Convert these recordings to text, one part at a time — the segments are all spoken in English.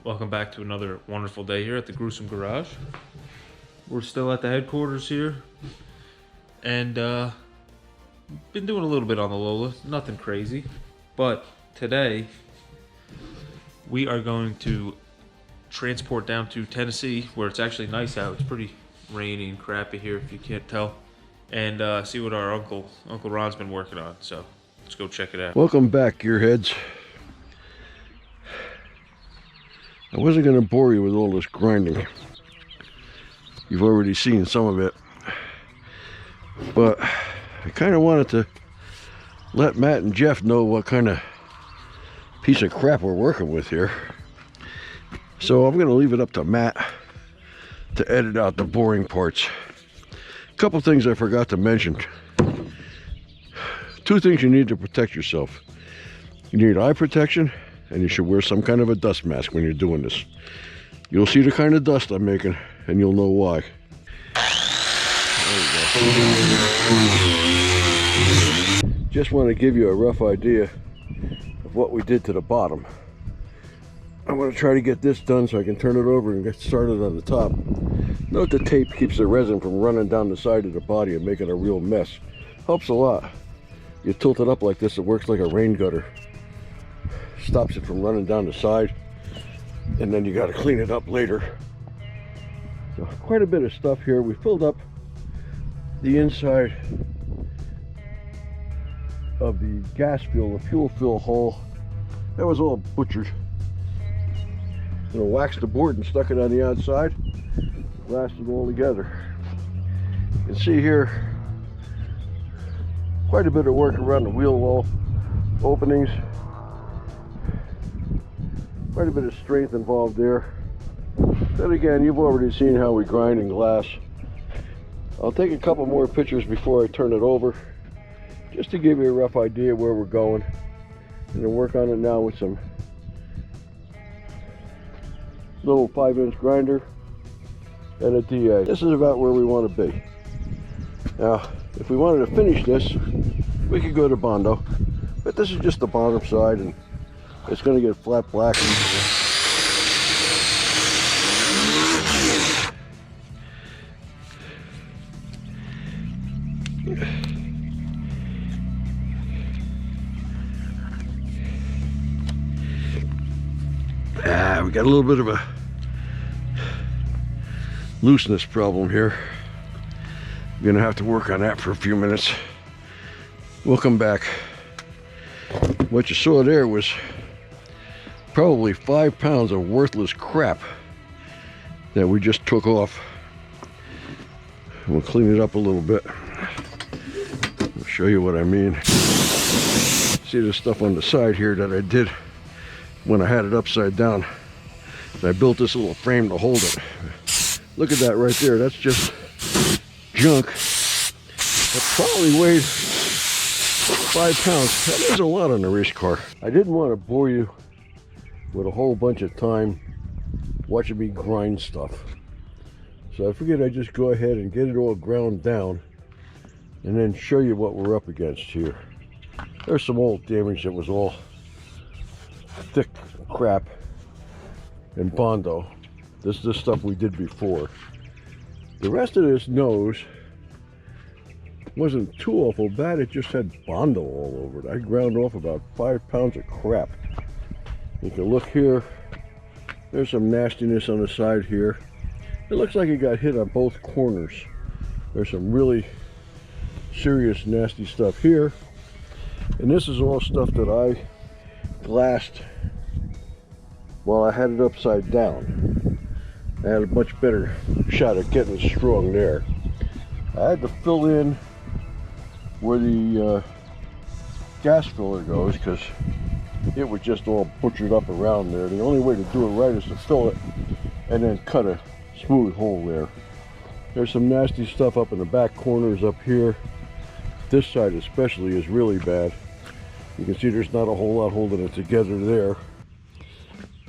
Welcome back to another wonderful day here at the Gruesome Garage. We're still at the headquarters here, and been doing a little bit on the Lola, nothing crazy. But today, we are going to transport down to Tennessee, where it's actually nice out. It's pretty rainy and crappy here, if you can't tell, and see what our Uncle Ron's been working on. So let's go check it out. Welcome back, gearheads. I wasn't going to bore you with all this grinding. You've already seen some of it. But I kind of wanted to let Matt and Jeff know what kind of piece of crap we're working with here. So I'm going to leave it up to Matt to edit out the boring parts. A couple things I forgot to mention. Two things you need to protect yourself. You need eye protection, and you should wear some kind of a dust mask when you're doing this. You'll see the kind of dust I'm making, and you'll know why. Just want to give you a rough idea of what we did to the bottom. I'm going to try to get this done so I can turn it over and get started on the top. Note the tape keeps the resin from running down the side of the body and making a real mess. Helps a lot. You tilt it up like this, it works like a rain gutter. Stops it from running down the side, and then you got to clean it up later. So quite a bit of stuff here. We filled up the inside of the gas fill, the fuel fill hole. That was all butchered. Waxed the board and stuck it on the outside, lasted all together. You can see here quite a bit of work around the wheel well openings. Quite a bit of strength involved there. Then again, you've already seen how we grind in glass. I'll take a couple more pictures before I turn it over, just to give you a rough idea where we're going. I'm gonna work on it now with some little 5-inch grinder and a DA. This is about where we want to be. Now, if we wanted to finish this, we could go to Bondo, but this is just the bottom side, and it's going to get flat black. We got a little bit of a looseness problem here. I'm going to have to work on that for a few minutes. We'll come back. What you saw there was probably 5 pounds of worthless crap that we just took off. We'll clean it up a little bit. I'll show you what I mean. See the stuff on the side here that I did when I had it upside down. I built this little frame to hold it. Look at that right there. That's just junk. That probably weighed 5 pounds. That is a lot on a race car. I didn't want to bore you with a whole bunch of time watching me grind stuff. So I figured I'd just go ahead and get it all ground down and then show you what we're up against here. There's some old damage that was all thick crap and Bondo. This is stuff we did before. The rest of this nose wasn't too awful bad. It just had Bondo all over it. I ground off about 5 pounds of crap. You can look here. There's some nastiness on the side here. It looks like it got hit on both corners. There's some really serious nasty stuff here. And this is all stuff that I glassed while I had it upside down. I had a much better shot at getting it strong there. I had to fill in where the gas filler goes because it was just all butchered up around there. The only way to do it right is to fill it and then cut a smooth hole there. There's some nasty stuff up in the back corners up here. This side especially is really bad. You can see there's not a whole lot holding it together there.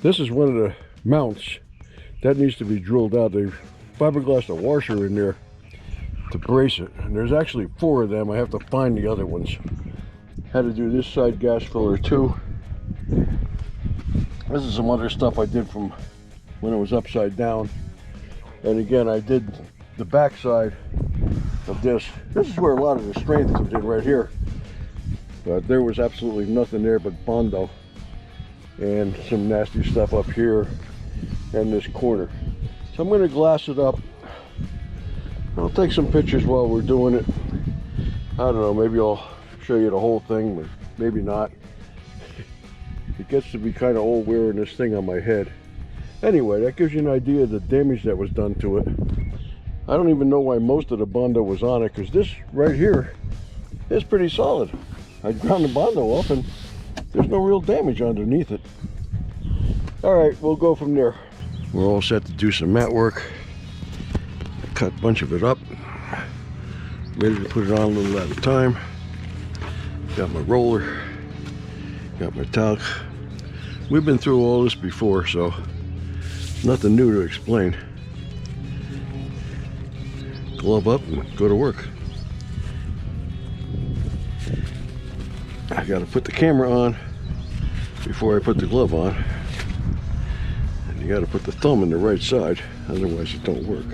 This is one of the mounts that needs to be drilled out. They've fiberglassed a washer in there to brace it, and there's actually 4 of them. I have to find the other ones. Had to do this side gas filler too. This is some other stuff I did from when it was upside down. And again, I did the back side of this. This is where a lot of the strength comes in, right here. But there was absolutely nothing there but Bondo and some nasty stuff up here and this corner. So I'm going to glass it up. I'll take some pictures while we're doing it. I don't know, maybe I'll show you the whole thing, but maybe not. It gets to be kind of old wearing this thing on my head. Anyway, that gives you an idea of the damage that was done to it. I don't even know why most of the Bondo was on it, because this right here is pretty solid. I ground the Bondo off and there's no real damage underneath it. All right, we'll go from there. We're all set to do some mat work. I cut a bunch of it up, ready to put it on a little at a time. Got my roller, got my talc. We've been through all this before, so nothing new to explain. Glove up and go to work. I gotta put the camera on before I put the glove on. And you gotta put the thumb in the right side, otherwise it don't work.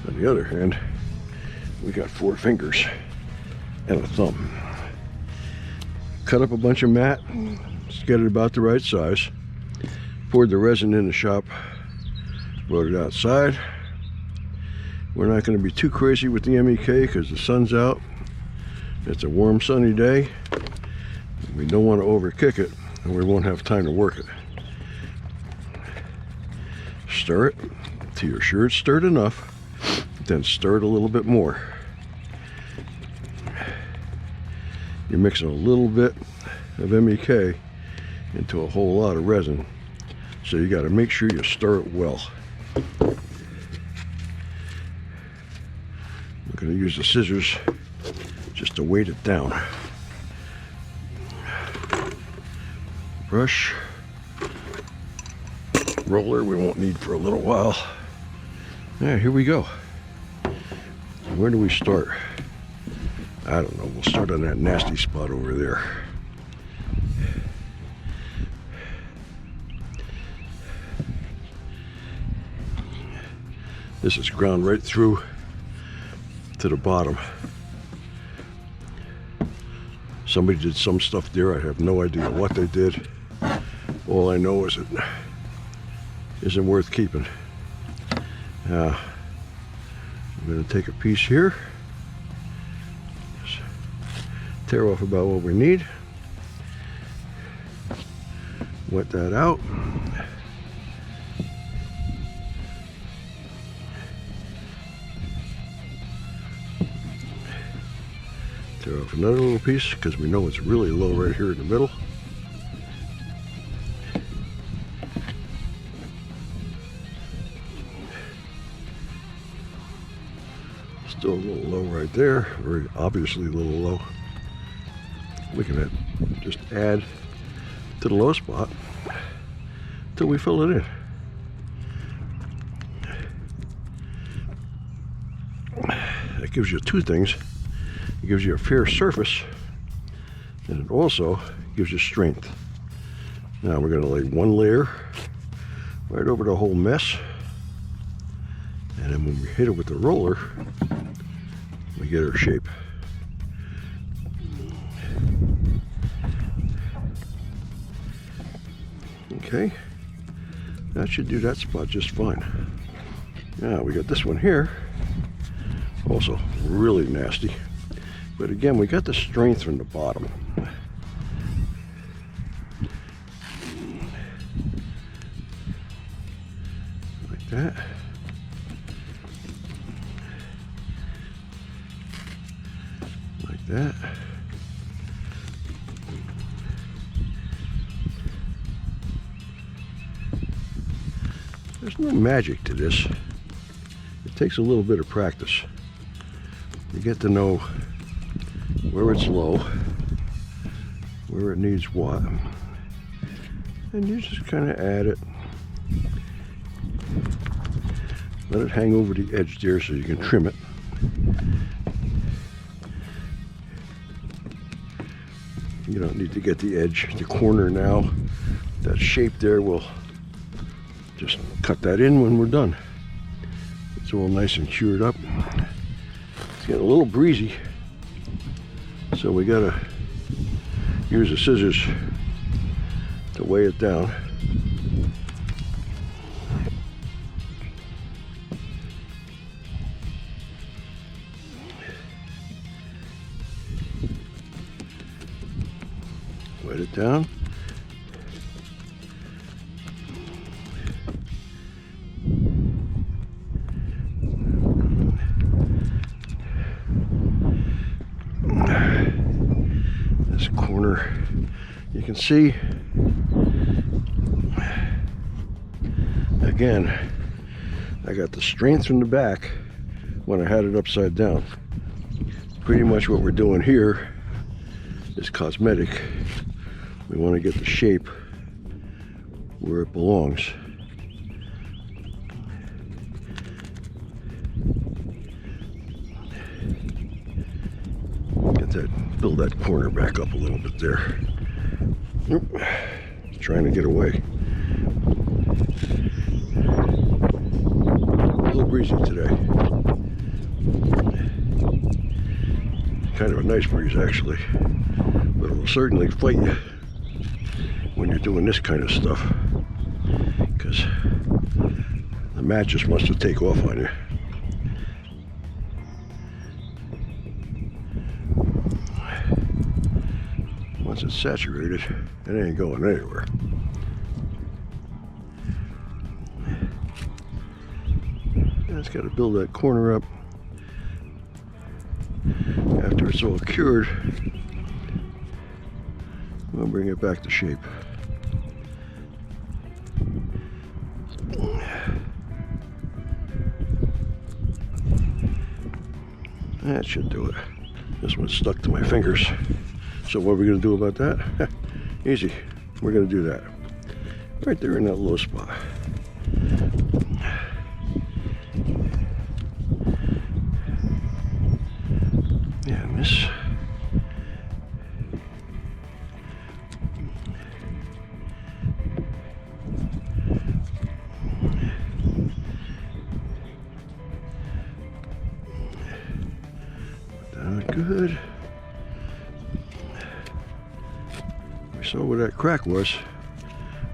On the other hand, we got 4 fingers and a thumb. Cut up a bunch of mat, just get it about the right size. Poured the resin in the shop, brought it outside. We're not going to be too crazy with the MEK because the sun's out. It's a warm sunny day. We don't want to overkick it and we won't have time to work it. Stir it till you're sure it's stirred enough, then stir it a little bit more. You're mixing a little bit of MEK into a whole lot of resin, so you got to make sure you stir it well. I'm going to use the scissors just to weight it down. Brush, roller we won't need for a little while. Yeah, here we go. Where do we start? I don't know, we'll start on that nasty spot over there. This is ground right through to the bottom. Somebody did some stuff there. I have no idea what they did. All I know is it isn't worth keeping. I'm going to take a piece here. Just tear off about what we need. Wet that out. Tear off another little piece because we know it's really low right here in the middle. Still a little low right there, very obviously a little low. We can just add to the low spot till we fill it in. That gives you 2 things. It gives you a fair surface, and it also gives you strength. Now we're going to lay 1 layer right over the whole mess, and then when we hit it with the roller, we get our shape. Okay, that should do that spot just fine. Now we got this one here, also really nasty. But again, we got the strength from the bottom. Like that. Like that. There's no magic to this. It takes a little bit of practice. You get to know where it's low, where it needs what, and you just kind of add it. Let it hang over the edge there so you can trim it. You don't need to get the edge, the corner now. That shape there, will just cut that in when we're done. It's all nice and cured up. It's getting a little breezy, so we gotta use the scissors to weigh it down. Wet it down. This corner, you can see, again, I got the strength from the back when I had it upside down. Pretty much what we're doing here is cosmetic. We want to get the shape where it belongs. Get that, build that corner back up a little bit there. Nope. Trying to get away. A little breezy today. Kind of a nice breeze actually, but it will certainly fight you when you're doing this kind of stuff, because the mattress wants to take off on you. Once it's saturated, it ain't going anywhere. And it's got to build that corner up. After it's all cured, we'll bring it back to shape. That should do it. This one's stuck to my fingers. So what are we going to do about that? Easy. We're going to do that. Right there in that low spot. Yeah, and this. Good. We saw where that crack was,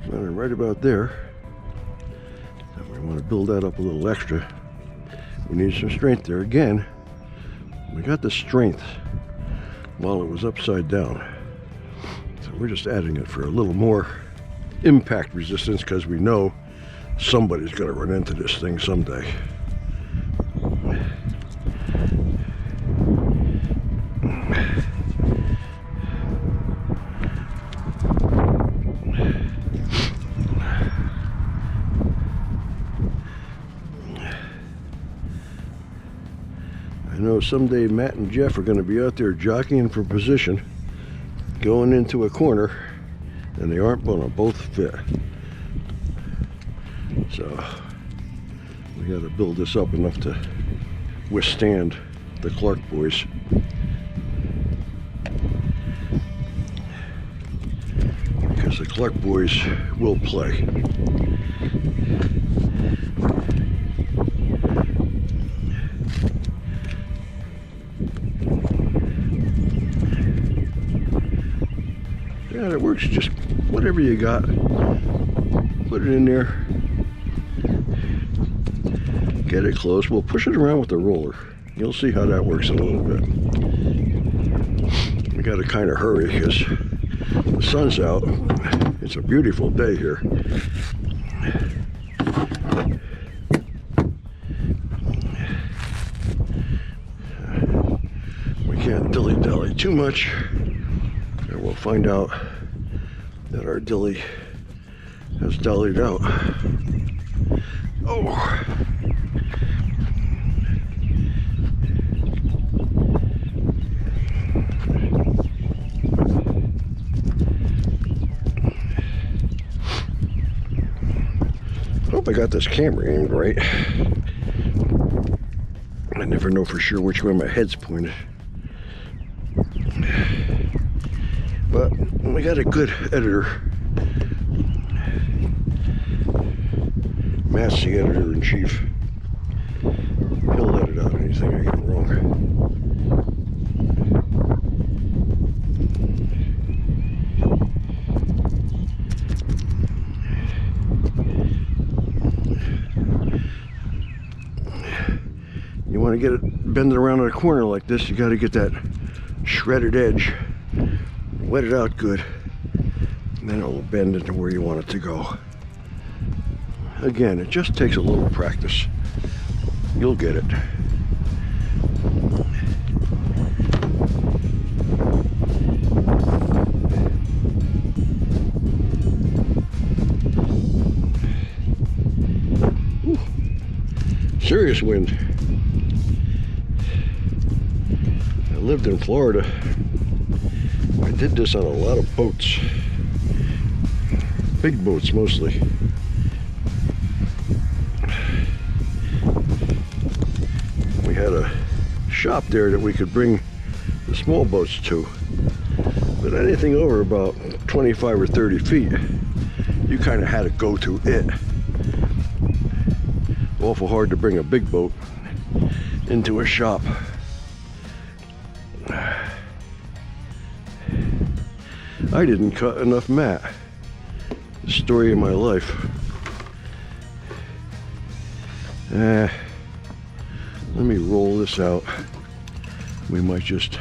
running right about there. And we want to build that up a little extra. We need some strength there again. We got the strength while it was upside down, so we're just adding it for a little more impact resistance, because we know somebody's going to run into this thing someday. I know someday Matt and Jeff are going to be out there jockeying for position, going into a corner, and they aren't going to both fit. So we got to build this up enough to withstand the Clark boys. Because the Clark boys will play. Yeah, it works. Just whatever you got, put it in there, get it close. We'll push it around with the roller. You'll see how that works in a little bit. We got to kind of hurry because the sun's out. It's a beautiful day here. We can't dilly-dally too much, or we'll find out that our dilly has dollied out. Oh! Hope I got this camera aimed right. I never know for sure which way my head's pointed. But we got a good editor. Matt's the editor-in-chief. He'll edit out anything I get wrong. You want to get it bending around in a corner like this, you got to get that shredded edge, wet it out good, and then it'll bend into where you want it to go. Again, it just takes a little practice. You'll get it. Ooh, serious wind. I lived in Florida. I did this on a lot of boats. Big boats mostly. We had a shop there that we could bring the small boats to, but anything over about 25 or 30 feet, you kind of had to go to it. Awful hard to bring a big boat into a shop. I didn't cut enough mat. The story of my life. Let me roll this out. We might just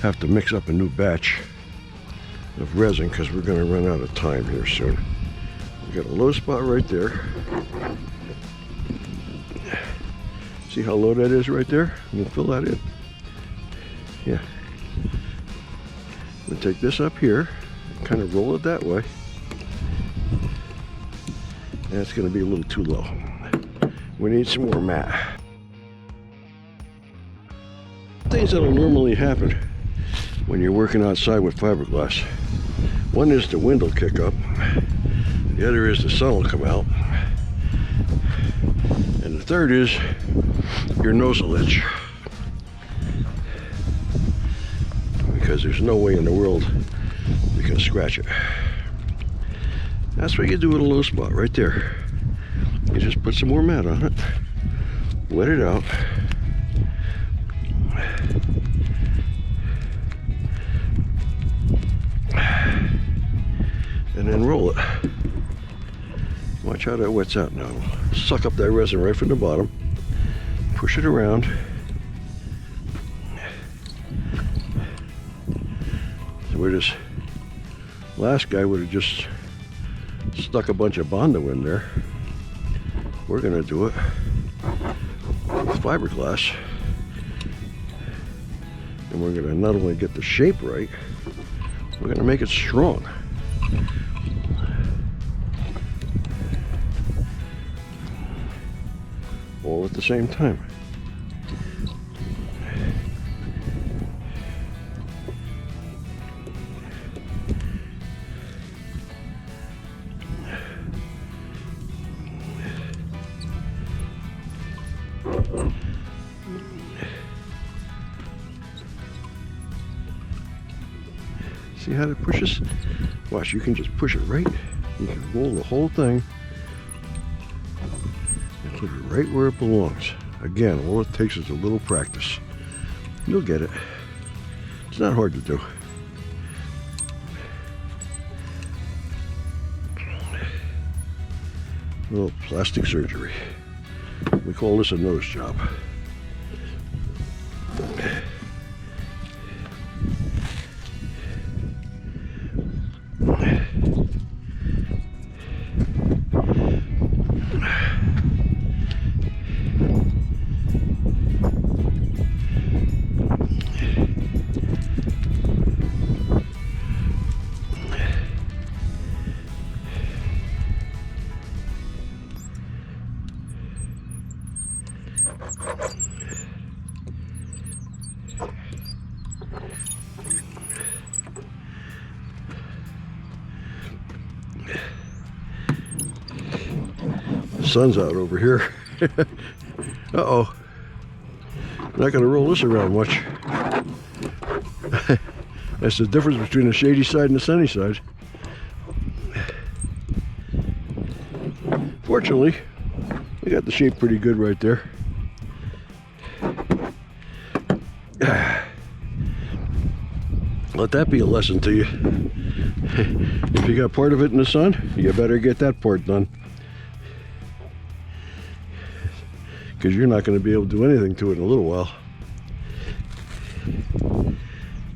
have to mix up a new batch of resin because we're going to run out of time here soon. We got a low spot right there. See how low that is right there? We'll fill that in. Yeah. We'll take this up here, kind of roll it that way. And it's going to be a little too low. We need some more mat. Things that'll normally happen when you're working outside with fiberglass. One is the wind will kick up. The other is the sun will come out. And the third is your nose will itch. Because there's no way in the world you can scratch it. That's what you do with a low spot right there. You just put some more mat on it, wet it out, and then roll it. Watch how that wets out now. Suck up that resin right from the bottom, push it around. So where this last guy would have just stuck a bunch of Bondo in there, we're going to do it with fiberglass. And we're going to not only get the shape right, we're going to make it strong. All at the same time. See how it pushes? Watch, you can just push it right. You can roll the whole thing and put it right where it belongs. Again, all it takes is a little practice. You'll get it. It's not hard to do. A little plastic surgery. We call this a nose job. The sun's out over here. Uh-oh. Not gonna roll this around much. That's the difference between the shady side and the sunny side. Fortunately, we got the shape pretty good right there. Let that be a lesson to you. If you got part of it in the sun, you better get that part done. Because you're not going to be able to do anything to it in a little while.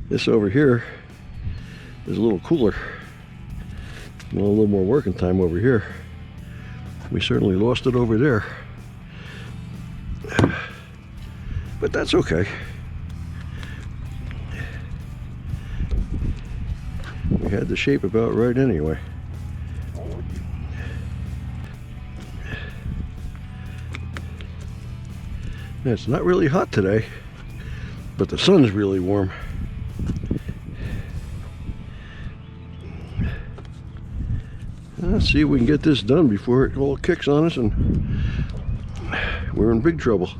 This over here is a little cooler. A little more working time over here. We certainly lost it over there. But that's okay. We had the shape about right anyway. It's not really hot today, but the sun's really warm. Let's see if we can get this done before it all kicks on us and we're in big trouble.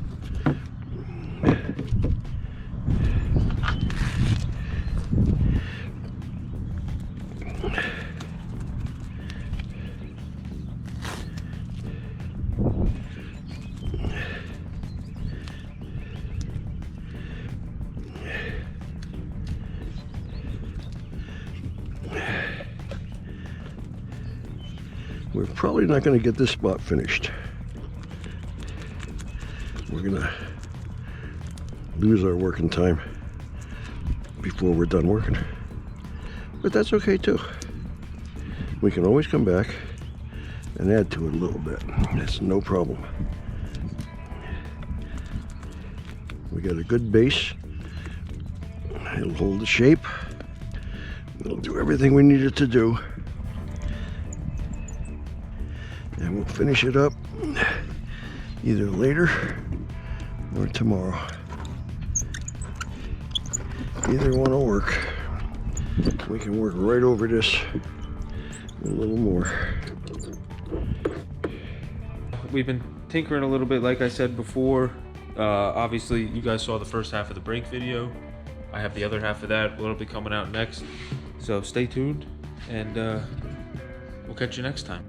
We're probably not going to get this spot finished. We're going to lose our working time before we're done working. But that's okay too. We can always come back and add to it a little bit. That's no problem. We got a good base. It'll hold the shape. It'll do everything we need it to do. And we'll finish it up either later or tomorrow. Either one will work. We can work right over this a little more. We've been tinkering a little bit, like I said before. Obviously, you guys saw the first half of the brake video. I have the other half of that. It'll be coming out next. So stay tuned, and we'll catch you next time.